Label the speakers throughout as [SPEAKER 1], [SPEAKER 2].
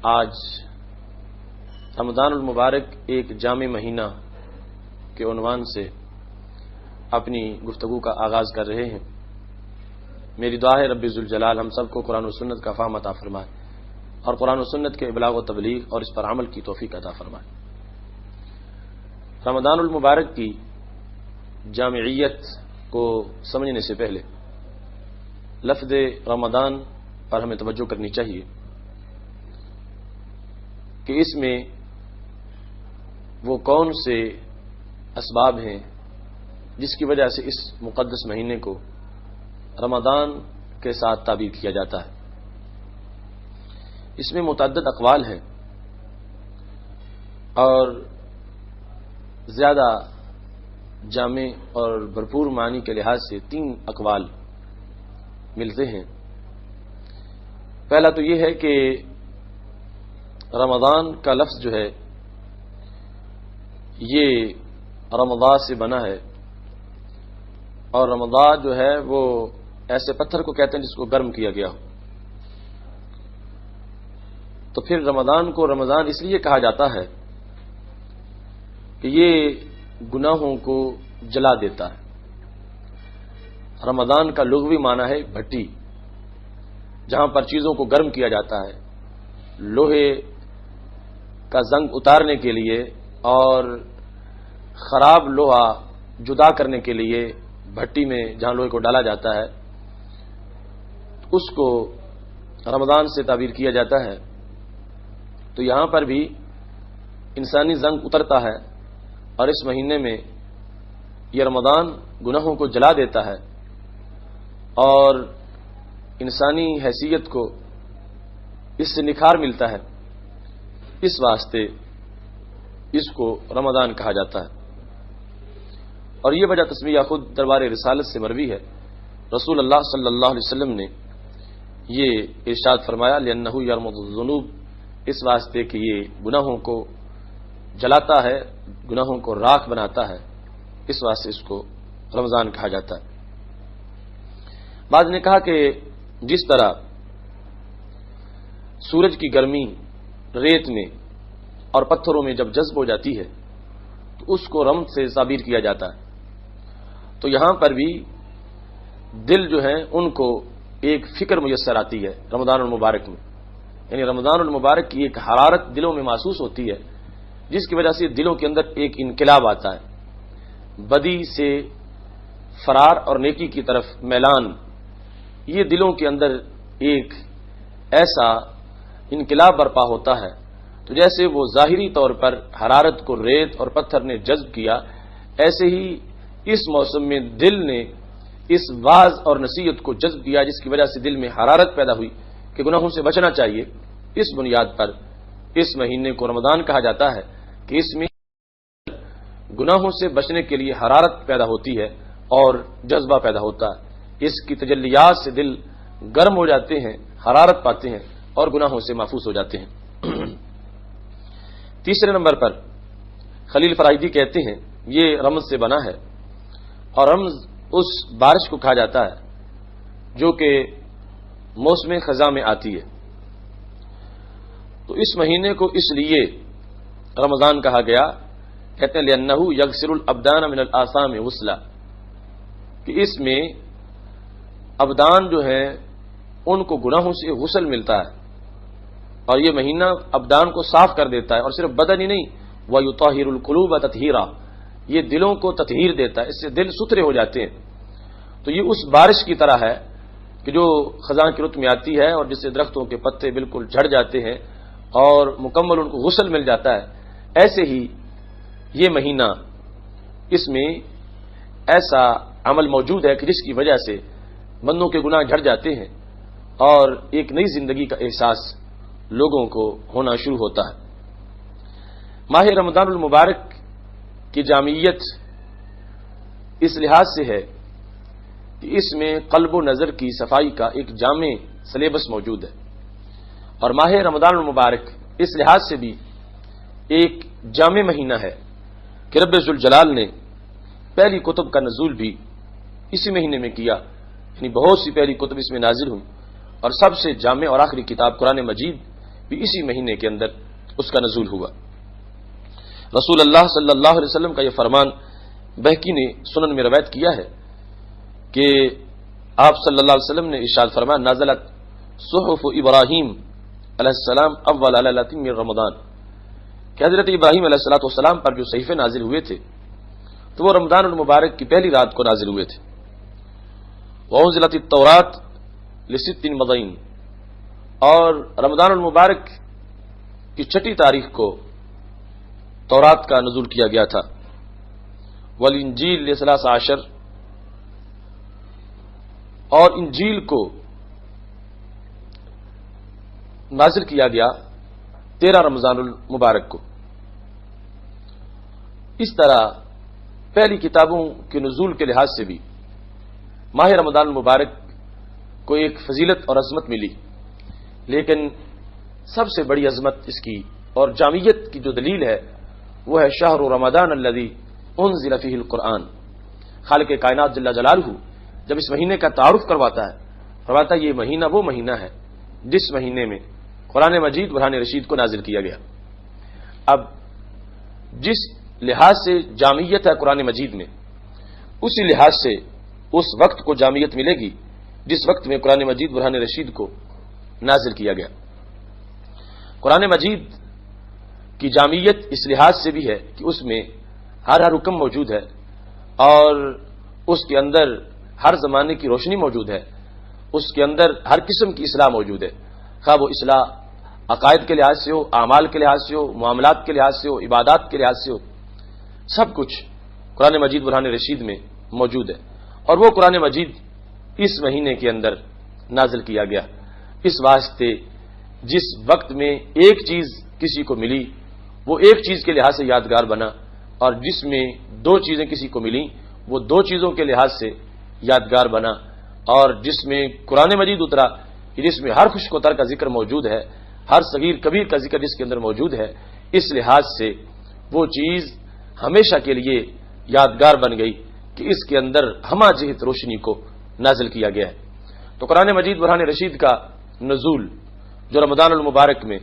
[SPEAKER 1] آج رمضان المبارک ایک جامع مہینہ کے عنوان سے اپنی گفتگو کا آغاز کر رہے ہیں۔ میری دعا ہے رب ذوالجلال ہم سب کو قرآن و سنت کا فہم عطا فرمائے اور قرآن و سنت کے ابلاغ و تبلیغ اور اس پر عمل کی توفیق عطا فرمائے۔ رمضان المبارک کی جامعیت کو سمجھنے سے پہلے لفظ رمضان پر ہمیں توجہ کرنی چاہیے کہ اس میں وہ کون سے اسباب ہیں جس کی وجہ سے اس مقدس مہینے کو رمضان کے ساتھ تعبیر کیا جاتا ہے۔ اس میں متعدد اقوال ہیں اور زیادہ جامع اور بھرپور معنی کے لحاظ سے 3 اقوال ملتے ہیں۔ پہلا تو یہ ہے کہ رمضان کا لفظ جو ہے یہ رمضان سے بنا ہے، اور رمضان جو ہے وہ ایسے پتھر کو کہتے ہیں جس کو گرم کیا گیا ہو۔ تو پھر رمضان کو رمضان اس لیے کہا جاتا ہے کہ یہ گناہوں کو جلا دیتا ہے۔ رمضان کا لغوی معنی ہے بھٹی، جہاں پر چیزوں کو گرم کیا جاتا ہے، لوہے کا زنگ اتارنے کے لیے اور خراب لوہا جدا کرنے کے لیے بھٹی میں جہاں لوہے کو ڈالا جاتا ہے اس کو رمضان سے تعبیر کیا جاتا ہے۔ تو یہاں پر بھی انسانی زنگ اترتا ہے اور اس مہینے میں یہ رمضان گناہوں کو جلا دیتا ہے اور انسانی حیثیت کو اس سے نکھار ملتا ہے، اس واسطے اس کو رمضان کہا جاتا ہے۔ اور یہ وجہ تسمیہ خود دربار رسالت سے مروی ہے۔ رسول اللہ صلی اللہ علیہ وسلم نے یہ ارشاد فرمایا لأنہ یرمض الذنوب، اس واسطے کہ یہ گناہوں کو جلاتا ہے، گناہوں کو راکھ بناتا ہے، اس واسطے اس کو رمضان کہا جاتا ہے۔ بعض نے کہا کہ جس طرح سورج کی گرمی ریت میں اور پتھروں میں جب جذب ہو جاتی ہے تو اس کو رمض سے تعبیر کیا جاتا ہے، تو یہاں پر بھی دل جو ہیں ان کو ایک فکر میسر آتی ہے رمضان المبارک میں، یعنی رمضان المبارک کی ایک حرارت دلوں میں محسوس ہوتی ہے جس کی وجہ سے دلوں کے اندر ایک انقلاب آتا ہے، بدی سے فرار اور نیکی کی طرف میلان، یہ دلوں کے اندر ایک ایسا انقلاب برپا ہوتا ہے۔ تو جیسے وہ ظاہری طور پر حرارت کو ریت اور پتھر نے جذب کیا، ایسے ہی اس موسم میں دل نے اس واعظ اور نصیحت کو جذب کیا جس کی وجہ سے دل میں حرارت پیدا ہوئی کہ گناہوں سے بچنا چاہیے۔ اس بنیاد پر اس مہینے کو رمضان کہا جاتا ہے کہ اس میں گناہوں سے بچنے کے لیے حرارت پیدا ہوتی ہے اور جذبہ پیدا ہوتا ہے، اس کی تجلیات سے دل گرم ہو جاتے ہیں، حرارت پاتے ہیں اور گناہوں سے محفوظ ہو جاتے ہیں۔ تیسرے نمبر پر خلیل فرائدی کہتے ہیں یہ رمض سے بنا ہے، اور رمض اس بارش کو کہا جاتا ہے جو کہ موسم خزاں میں آتی ہے۔ تو اس مہینے کو اس لیے رمضان کہا گیا، کہتے ہیں لأنہ یغسل الابدان من الآثام غسلا، کہ اس میں ابدان جو ہیں ان کو گناہوں سے غسل ملتا ہے، اور یہ مہینہ ابدان کو صاف کر دیتا ہے، اور صرف بدن ہی نہیں، وَيُطَهِّرُ الْقُلُوبَ تَطْهِيرًا، یہ دلوں کو تطہیر دیتا ہے، اس سے دل ستھرے ہو جاتے ہیں۔ تو یہ اس بارش کی طرح ہے کہ جو خزاں کی رت میں آتی ہے اور جس سے درختوں کے پتے بالکل جھڑ جاتے ہیں اور مکمل ان کو غسل مل جاتا ہے، ایسے ہی یہ مہینہ اس میں ایسا عمل موجود ہے کہ جس کی وجہ سے بندوں کے گناہ جھڑ جاتے ہیں اور ایک نئی زندگی کا احساس لوگوں کو ہونا شروع ہوتا ہے۔ ماہ رمضان المبارک کی جامعیت اس لحاظ سے ہے کہ اس میں قلب و نظر کی صفائی کا ایک جامع سلیبس موجود ہے، اور ماہ رمضان المبارک اس لحاظ سے بھی ایک جامع مہینہ ہے کہ رب ذوالجلال نے پہلی کتب کا نزول بھی اسی مہینے میں کیا، یعنی بہت سی پہلی کتب اس میں نازل ہوئی، اور سب سے جامع اور آخری کتاب قرآن مجید بھی اسی مہینے کے اندر اس کا نزول ہوا۔ رسول اللہ صلی اللہ علیہ وسلم کا یہ فرمان بہقی نے سنن میں روایت کیا ہے کہ آپ صلی اللہ علیہ وسلم نے ارشاد فرمایا نازلت صحف ابراہیم علیہ السلام اول لیلۃ من رمضان، کہ حضرت ابراہیم علیہ السلام پر جو صحیفے نازل ہوئے تھے تو وہ رمضان المبارک کی پہلی رات کو نازل ہوئے تھے۔ وانزلت التوراۃ لست مضین، اور رمضان المبارک کی 6 تاریخ کو تورات کا نزول کیا گیا تھا۔ والانجیل ل13 اور انجیل کو نازل کیا گیا 13 رمضان المبارک کو۔ اس طرح پہلی کتابوں کے نزول کے لحاظ سے بھی ماہ رمضان المبارک کو ایک فضیلت اور عظمت ملی، لیکن سب سے بڑی عظمت اس کی اور جامعیت کی جو دلیل ہے وہ ہے شہر رمضان الذی انزل فیہ القرآن۔ خالق کائنات جل جلالہ جب اس مہینے کا تعارف کرواتا ہے، فرماتا ہے یہ مہینہ وہ مہینہ ہے جس مہینے میں قرآن مجید برہان رشید کو نازل کیا گیا۔ اب جس لحاظ سے جامعیت ہے قرآن مجید میں، اسی لحاظ سے اس وقت کو جامعیت ملے گی جس وقت میں قرآن مجید برہان رشید کو نازل کیا گیا۔ قرآن مجید کی جامعیت اس لحاظ سے بھی ہے کہ اس میں ہر حکم موجود ہے اور اس کے اندر ہر زمانے کی روشنی موجود ہے، اس کے اندر ہر قسم کی اصلاح موجود ہے، خواہ وہ اصلاح عقائد کے لحاظ سے ہو، اعمال کے لحاظ سے ہو، معاملات کے لحاظ سے ہو، عبادات کے لحاظ سے ہو، سب کچھ قرآن مجید برہان رشید میں موجود ہے۔ اور وہ قرآن مجید اس مہینے کے اندر نازل کیا گیا۔ اس واسطے جس وقت میں ایک چیز کسی کو ملی وہ ایک چیز کے لحاظ سے یادگار بنا، اور جس میں 2 چیزیں کسی کو ملیں وہ 2 چیزوں کے لحاظ سے یادگار بنا، اور جس میں قرآن مجید اترا جس میں ہر خوش کوتر کا ذکر موجود ہے، ہر صغیر کبیر کا ذکر جس کے اندر موجود ہے، اس لحاظ سے وہ چیز ہمیشہ کے لیے یادگار بن گئی کہ اس کے اندر ہمہ جہت روشنی کو نازل کیا گیا ہے۔ تو قرآن مجید برہان رشید کا نزول جو رمضان المبارک میں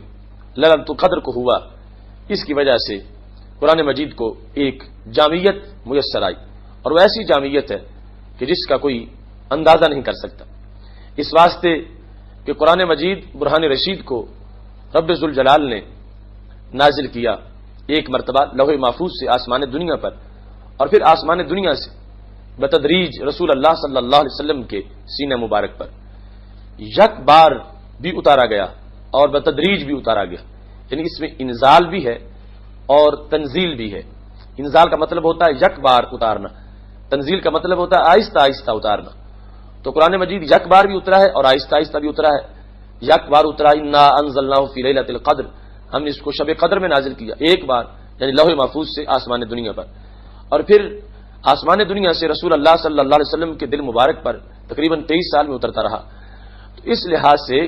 [SPEAKER 1] لیلۃ القدر کو ہوا، اس کی وجہ سے قرآن مجید کو ایک جامعیت میسر آئی، اور وہ ایسی جامعیت ہے کہ جس کا کوئی اندازہ نہیں کر سکتا۔ اس واسطے کہ قرآن مجید برہان رشید کو رب ذوالجلال نے نازل کیا ایک مرتبہ لوح محفوظ سے آسمان دنیا پر، اور پھر آسمان دنیا سے بتدریج رسول اللہ صلی اللہ علیہ وسلم کے سینہ مبارک پر یک بار بھی اتارا گیا اور بتدریج بھی اتارا گیا، یعنی اس میں انزال بھی ہے اور تنزیل بھی ہے۔ انزال کا مطلب ہوتا ہے یک بار اتارنا، تنزیل کا مطلب ہوتا ہے آہستہ آہستہ اتارنا۔ تو قرآن مجید یک بار بھی اترا ہے اور آہستہ آہستہ بھی اترا ہے۔ یک بار اترا انا انزلناہ فی لیلۃ القدر، ہم نے اس کو شب قدر میں نازل کیا ایک بار، یعنی لوح محفوظ سے آسمان دنیا پر، اور پھر آسمان دنیا سے رسول اللہ صلی اللہ علیہ وسلم کے دل مبارک پر تقریباً 23 سال میں اترتا رہا۔ تو اس لحاظ سے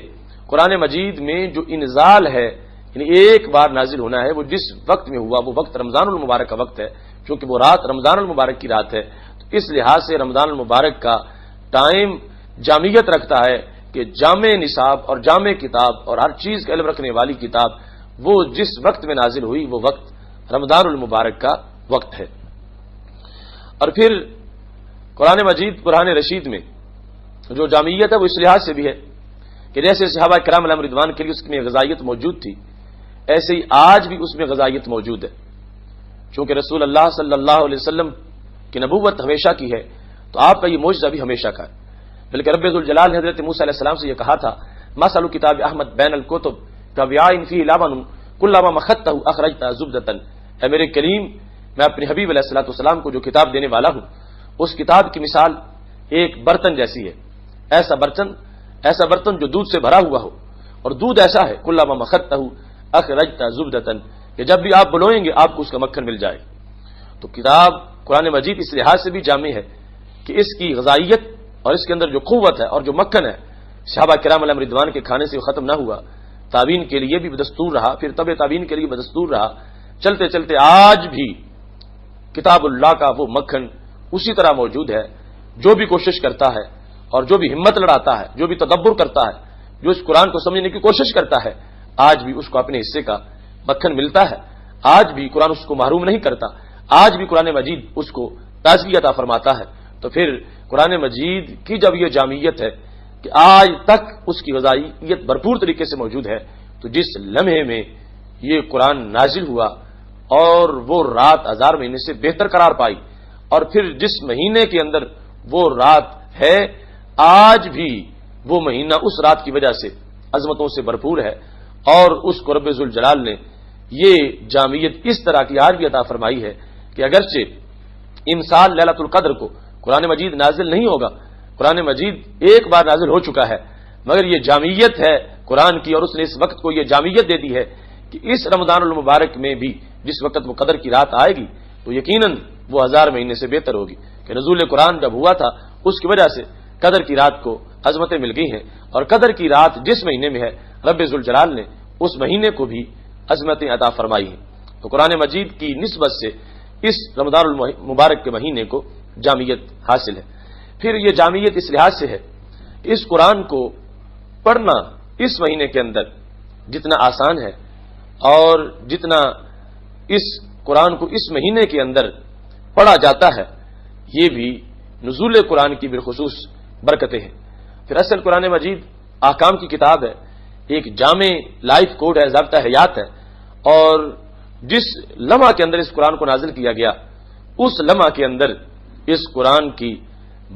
[SPEAKER 1] قرآن مجید میں جو انزال ہے، یعنی ایک بار نازل ہونا ہے، وہ جس وقت میں ہوا وہ وقت رمضان المبارک کا وقت ہے، چونکہ وہ رات رمضان المبارک کی رات ہے۔ تو اس لحاظ سے رمضان المبارک کا ٹائم جامعیت رکھتا ہے کہ جامع نصاب اور جامع کتاب اور ہر چیز کا علم رکھنے والی کتاب وہ جس وقت میں نازل ہوئی وہ وقت رمضان المبارک کا وقت ہے۔ اور پھر قرآن مجید برہان رشید میں جو جامعیت ہے وہ اس لحاظ سے بھی ہے کہ جیسے صحابہ کرام علیہم رضوان کے لیے اس میں غذائیت موجود تھی، ایسے ہی آج بھی اس میں غذائیت موجود ہے۔ چونکہ رسول اللہ صلی اللہ علیہ وسلم کی نبوت ہمیشہ کی ہے تو آپ کا یہ معجزہ بھی ہمیشہ کا ہے، بلکہ رب ذوالجلال نے حضرت موسیٰ علیہ السلام سے یہ کہا تھا مثل کتاب احمد بین الکتب کوعاء فیہ لبن کلما مخضتہ اخرجت زبدۃ، اے میرے کریم میں اپنے حبیب علیہ الصلوۃ والسلام کو جو کتاب دینے والا ہوں اس کتاب کی مثال ایک برتن جیسی ہے، ایسا برتن جو دودھ سے بھرا ہوا ہو، اور دودھ ایسا ہے کلما مخضتہ اخرجت زبدۃ کہ جب بھی آپ بلوئیں گے آپ کو اس کا مکھن مل جائے۔ تو کتاب قرآن مجید اس لحاظ سے بھی جامع ہے کہ اس کی غذائیت اور اس کے اندر جو قوت ہے اور جو مکھن ہے صحابہ کرام علیہم رضوان کے کھانے سے ختم نہ ہوا، تابعین کے لیے بھی بدستور رہا، پھر تبع تابعین کے لیے بدستور رہا، چلتے چلتے آج بھی کتاب اللہ کا وہ مکھن اسی طرح موجود ہے۔ جو بھی کوشش کرتا ہے اور جو بھی ہمت لڑاتا ہے، جو بھی تدبر کرتا ہے، جو اس قرآن کو سمجھنے کی کوشش کرتا ہے، آج بھی اس کو اپنے حصے کا مکھن ملتا ہے، آج بھی قرآن اس کو محروم نہیں کرتا، آج بھی قرآن مجید اس کو تازگی عطا فرماتا ہے۔ تو پھر قرآن مجید کی جب یہ جامعیت ہے کہ آج تک اس کی غذائیت بھرپور طریقے سے موجود ہے، تو جس لمحے میں یہ قرآن نازل ہوا اور وہ رات 1000 مہینے سے بہتر قرار پائی، اور پھر جس مہینے کے اندر وہ رات ہے، آج بھی وہ مہینہ اس رات کی وجہ سے عظمتوں سے بھرپور ہے، اور اس کو رب ذوالجلال نے یہ جامعیت اس طرح کی آج بھی عطا فرمائی ہے کہ اگرچہ ان سال لیلۃ القدر کو قرآن مجید نازل نہیں ہوگا، قرآن مجید ایک بار نازل ہو چکا ہے، مگر یہ جامعیت ہے قرآن کی، اور اس نے اس وقت کو یہ جامعیت دے دی ہے کہ اس رمضان المبارک میں بھی جس وقت وہ قدر کی رات آئے گی تو یقیناً وہ 1000 مہینے سے بہتر ہوگی، کہ نزول قرآن جب ہوا تھا اس کی وجہ سے قدر کی رات کو عظمتیں مل گئی ہیں، اور قدر کی رات جس مہینے میں ہے رب ذوالجلال نے اس مہینے کو بھی عظمتیں عطا فرمائی ہیں۔ تو قرآن مجید کی نسبت سے اس رمضان المبارک کے مہینے کو جامعیت حاصل ہے۔ پھر یہ جامعیت اس لحاظ سے ہے کہ اس قرآن کو پڑھنا اس مہینے کے اندر جتنا آسان ہے، اور جتنا اس قرآن کو اس مہینے کے اندر پڑھا جاتا ہے، یہ بھی نزول قرآن کی بالخصوص برکتیں ہیں۔ پھر اصل قرآن مجید احکام کی کتاب ہے، ایک جامع لائف کوڈ ہے، ضابطہ حیات ہے، اور جس لمحہ کے اندر اس قرآن کو نازل کیا گیا اس لمحہ کے اندر اس قرآن کی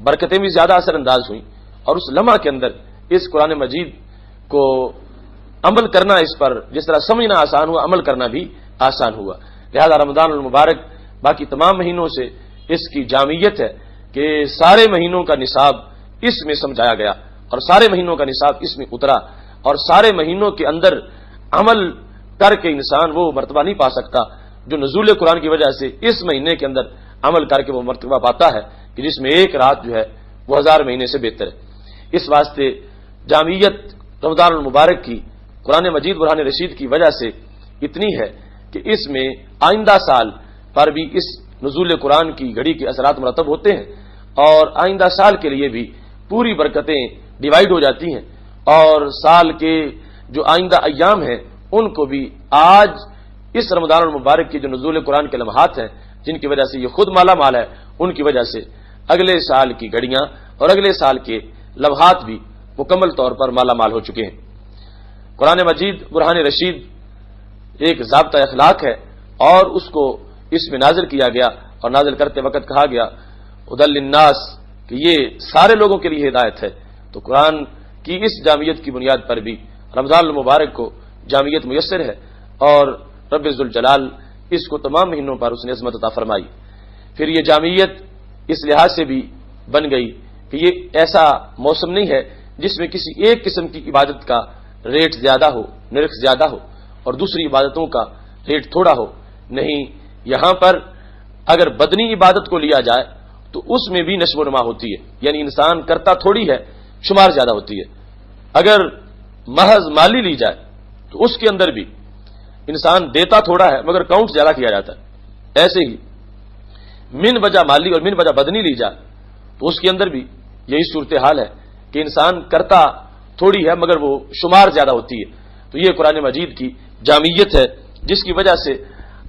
[SPEAKER 1] برکتیں بھی زیادہ اثر انداز ہوئیں، اور اس لمحہ کے اندر اس قرآن مجید کو عمل کرنا، اس پر جس طرح سمجھنا آسان ہوا، عمل کرنا بھی آسان ہوا۔ لہذا رمضان المبارک باقی تمام مہینوں سے اس کی جامعیت ہے کہ سارے مہینوں کا نصاب اس میں سمجھایا گیا، اور سارے مہینوں کا نصاب اس میں اترا، اور سارے مہینوں کے اندر عمل کر کے انسان وہ مرتبہ نہیں پا سکتا جو نزول قرآن کی وجہ سے اس مہینے کے اندر عمل کر کے وہ مرتبہ پاتا ہے کہ جس میں ایک رات جو ہے وہ 1000 مہینے سے بہتر ہے۔ اس واسطے جامعیت رمضان المبارک کی قرآن مجید برہان رشید کی وجہ سے اتنی ہے کہ اس میں آئندہ سال پر بھی اس نزول قرآن کی گھڑی کے اثرات مرتب ہوتے ہیں، اور آئندہ سال کے لیے بھی پوری برکتیں ڈیوائیڈ ہو جاتی ہیں، اور سال کے جو آئندہ ایام ہیں ان کو بھی آج اس رمضان المبارک کی جو نزول قرآن کے لمحات ہیں جن کی وجہ سے یہ خود مالا مال ہے، ان کی وجہ سے اگلے سال کی گھڑیاں اور اگلے سال کے لمحات بھی مکمل طور پر مالا مال ہو چکے ہیں۔ قرآن مجید برہان رشید ایک ضابطہ اخلاق ہے، اور اس کو اس میں نازل کیا گیا، اور نازل کرتے وقت کہا گیا ہدی للناس کہ یہ سارے لوگوں کے لیے ہدایت ہے۔ تو قرآن کی اس جامعیت کی بنیاد پر بھی رمضان المبارک کو جامعیت میسر ہے، اور رب ذوالجلال اس کو تمام مہینوں پر اس نے عظمت عطا فرمائی۔ پھر یہ جامعیت اس لحاظ سے بھی بن گئی کہ یہ ایسا موسم نہیں ہے جس میں کسی ایک قسم کی عبادت کا ریٹ زیادہ ہو، نرخ زیادہ ہو، اور دوسری عبادتوں کا ریٹ تھوڑا ہو۔ نہیں، یہاں پر اگر بدنی عبادت کو لیا جائے تو اس میں بھی نشو و نما ہوتی ہے، یعنی انسان کرتا تھوڑی ہے، شمار زیادہ ہوتی ہے۔ اگر محض مالی لی جائے تو اس کے اندر بھی انسان دیتا تھوڑا ہے مگر کاؤنٹ زیادہ کیا جاتا ہے۔ ایسے ہی من وجہ مالی اور من وجہ بدنی لی جائے تو اس کے اندر بھی یہی صورتحال ہے کہ انسان کرتا تھوڑی ہے مگر وہ شمار زیادہ ہوتی ہے۔ تو یہ قرآن مجید کی جامعیت ہے جس کی وجہ سے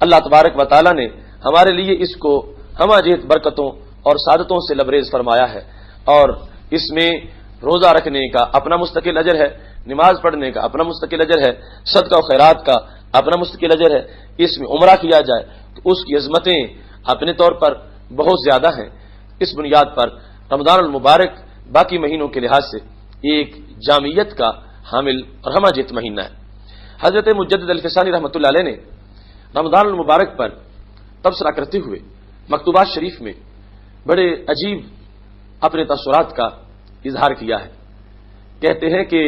[SPEAKER 1] اللہ تبارک و تعالی نے ہمارے لیے اس کو ہمہ جہت برکتوں اور سعادتوں سے لبریز فرمایا ہے، اور اس میں روزہ رکھنے کا اپنا مستقل اجر ہے، نماز پڑھنے کا اپنا مستقل اجر ہے، صدقہ و خیرات کا اپنا مستقل اجر ہے، اس میں عمرہ کیا جائے تو اس کی عظمتیں اپنے طور پر بہت زیادہ ہیں۔ اس بنیاد پر رمضان المبارک باقی مہینوں کے لحاظ سے ایک جامعیت کا حامل اور ہمہ جہت مہینہ ہے۔ حضرت مجدد الفسانی رحمۃ اللہ علیہ نے رمضان المبارک پر تبصرہ کرتے ہوئے مکتوبات شریف میں بڑے عجیب اپنے تاثرات کا اظہار کیا ہے۔ کہتے ہیں کہ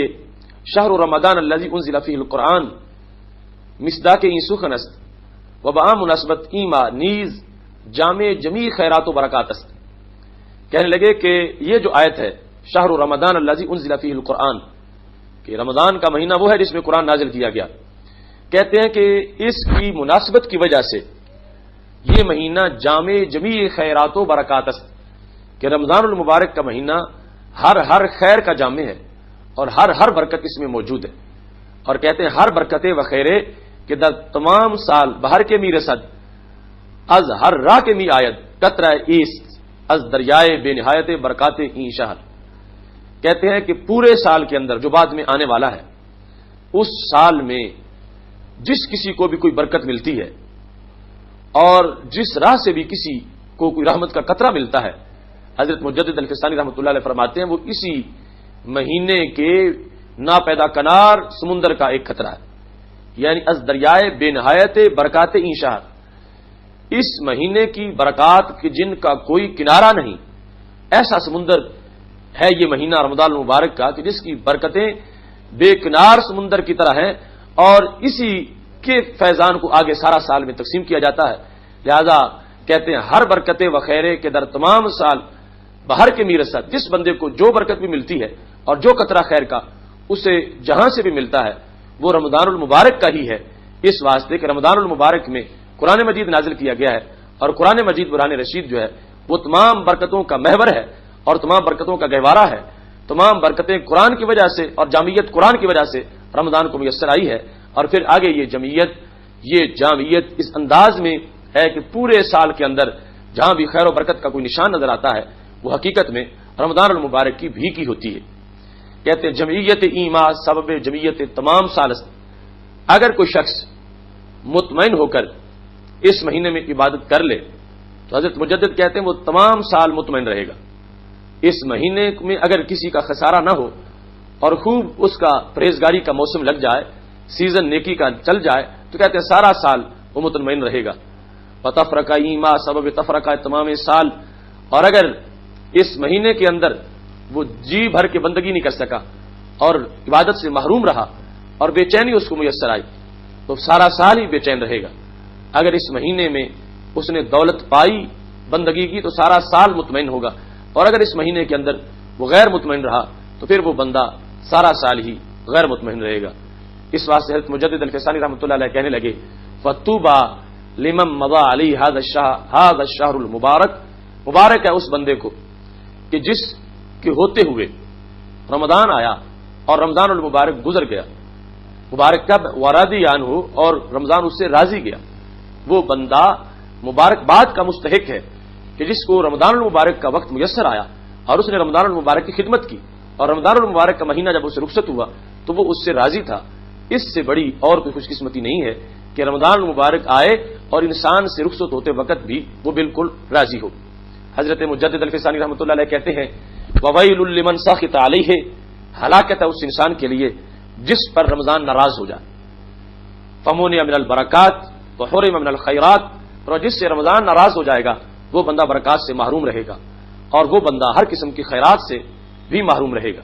[SPEAKER 1] شہر رمضان الذی انزل فیہ القرآن مصداق این سخن است و با مناسبت ایما نیز جامع جمیع خیرات و برکات است۔ کہنے لگے کہ یہ جو آیت ہے شہر رمضان الذی انزل فیہ القرآن، کہ رمضان کا مہینہ وہ ہے جس میں قرآن نازل کیا گیا، کہتے ہیں کہ اس کی مناسبت کی وجہ سے یہ مہینہ جامع جمیع خیرات و برکات است، کہ رمضان المبارک کا مہینہ ہر خیر کا جامع ہے اور ہر برکت اس میں موجود ہے۔ اور کہتے ہیں ہر برکت و خیرے کہ در تمام سال بہر کے می رسد از ہر راہ کے می آید قطرہ ایست از دریائے بے نہایت برکات این شہر. کہتے ہیں کہ پورے سال کے اندر جو بعد میں آنے والا ہے اس سال میں جس کسی کو بھی کوئی برکت ملتی ہے اور جس راہ سے بھی کسی کو کوئی رحمت کا قطرہ ملتا ہے، حضرت مجدد الفسانی رحمۃ اللہ علیہ فرماتے ہیں وہ اسی مہینے کے ناپیدا کنار سمندر کا ایک قطرہ ہے. یعنی از دریائے بے نہایت برکات این شہر، اس مہینے کی برکات کی جن کا کوئی کنارہ نہیں، ایسا سمندر ہے یہ مہینہ رمضان المبارک کا کہ جس کی برکتیں بے کنار سمندر کی طرح ہیں، اور اسی کے فیضان کو آگے سارا سال میں تقسیم کیا جاتا ہے. لہذا کہتے ہیں ہر برکت و خیرے کے در تمام سال بہر کے میرست، جس بندے کو جو برکت بھی ملتی ہے اور جو قطرہ خیر کا اسے جہاں سے بھی ملتا ہے وہ رمضان المبارک کا ہی ہے، اس واسطے کہ رمضان المبارک میں قرآن مجید نازل کیا گیا ہے، اور قرآن مجید برہان رشید جو ہے وہ تمام برکتوں کا محور ہے اور تمام برکتوں کا گہوارہ ہے. تمام برکتیں قرآن کی وجہ سے اور جامعیت قرآن کی وجہ سے رمضان کو میسر آئی ہے. اور پھر آگے یہ جامعیت اس انداز میں ہے کہ پورے سال کے اندر جہاں بھی خیر و برکت کا کوئی نشان نظر آتا ہے وہ حقیقت میں رمضان المبارک کی بھیکی ہوتی ہے. کہتے ہیں جمعیت ایمان سبب جمعیت تمام سال. اگر کوئی شخص مطمئن ہو کر اس مہینے میں عبادت کر لے تو حضرت مجدد کہتے ہیں وہ تمام سال مطمئن رہے گا. اس مہینے میں اگر کسی کا خسارہ نہ ہو اور خوب اس کا پرہیزگاری کا موسم لگ جائے، سیزن نیکی کا چل جائے، تو کہتے ہیں سارا سال وہ مطمئن رہے گا. تفرقہ ایما سبب تفرقہ تمام سال. اور اگر اس مہینے کے اندر وہ جی بھر کے بندگی نہیں کر سکا اور عبادت سے محروم رہا اور بے چینی اس کو میسر آئی تو سارا سال ہی بے چین رہے گا. اگر اس مہینے میں اس نے دولت پائی بندگی کی تو سارا سال مطمئن ہوگا، اور اگر اس مہینے کے اندر وہ غیر مطمئن رہا تو پھر وہ بندہ سارا سال ہی غیر مطمئن رہے گا. اس واسطے حضرت مجدد الفسانی رحمۃ اللہ علیہ کہنے لگے فطوبى لمن مضى عليه هذا الشهر المبارک. مبارک ہے اس بندے کو کہ جس کے ہوتے ہوئے رمضان آیا اور رمضان المبارک گزر گیا. مبارک کب ورادی عنہ، اور رمضان اس سے راضی گیا. وہ بندہ مبارکباد کا مستحق ہے کہ جس کو رمضان المبارک کا وقت میسر آیا اور اس نے رمضان المبارک کی خدمت کی، اور رمضان المبارک کا مہینہ جب اسے رخصت ہوا تو وہ اس سے راضی تھا. اس سے بڑی اور کوئی خوش قسمتی نہیں ہے کہ رمضان المبارک آئے اور انسان سے رخصت ہوتے وقت بھی وہ بالکل راضی ہو. حضرت مجدد الفسانی رحمۃ اللہ علیہ کہتے ہیں وویل لمن سخط علیہ، ہلاکت ہے اس انسان کے لیے جس پر رمضان ناراض ہو جائے. فمونع من البرکات وحرم من الخیرات، اور جس سے رمضان ناراض ہو جائے گا وہ بندہ برکات سے محروم رہے گا، اور وہ بندہ ہر قسم کی خیرات سے بھی محروم رہے گا.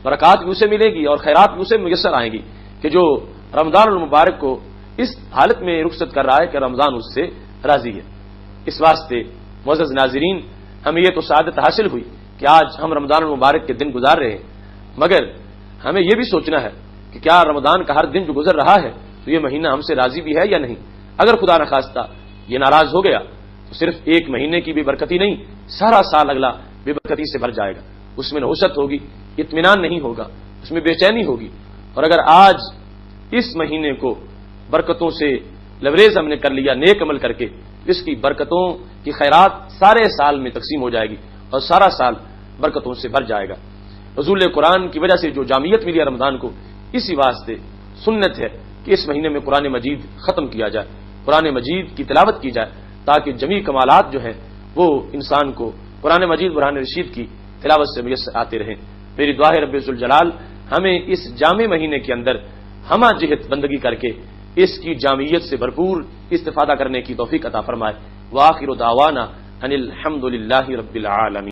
[SPEAKER 1] برکات بھی اسے ملے گی اور خیرات بھی اسے میسر آئیں گی کہ جو رمضان المبارک کو اس حالت میں رخصت کر رہا ہے کہ رمضان اس سے راضی ہے. اس واسطے معزز ناظرین، ہمیں یہ تو سعادت حاصل ہوئی کہ آج ہم رمضان المبارک کے دن گزار رہے ہیں، مگر ہمیں یہ بھی سوچنا ہے کہ کیا رمضان کا ہر دن جو گزر رہا ہے تو یہ مہینہ ہم سے راضی بھی ہے یا نہیں. اگر خدا نخواستہ یہ ناراض ہو گیا تو صرف ایک مہینے کی بے برکتی نہیں، سارا سال اگلا بے برکتی سے بھر جائے گا. اس میں نحوست ہوگی، اطمینان نہیں ہوگا، اس میں بے چینی ہوگی. اور اگر آج اس مہینے کو برکتوں سے لبریز ہم نے کر لیا نیک عمل کر کے، اس کی برکتوں کی خیرات سارے سال میں تقسیم ہو جائے گی اور سارا سال برکتوں سے بھر جائے گا. نزول قرآن کی وجہ سے جو جامعیت ملی ہے رمضان کو، اسی واسطے سنت ہے کہ اس مہینے میں قرآن مجید ختم کیا جائے، قرآن مجید کی تلاوت کی جائے، تاکہ جمیع کمالات جو ہیں وہ انسان کو قرآن مجید برہان رشید کی تلاوت سے میسر آتے رہیں. میری دعا ہے رب ذوالجلال ہمیں اس جامع مہینے کے اندر ہمہ جہت بندگی کر کے اس کی جامعیت سے بھرپور استفادہ کرنے کی توفیق عطا فرمائے. وآخر دعوانا ان الحمد للہ رب العالمین.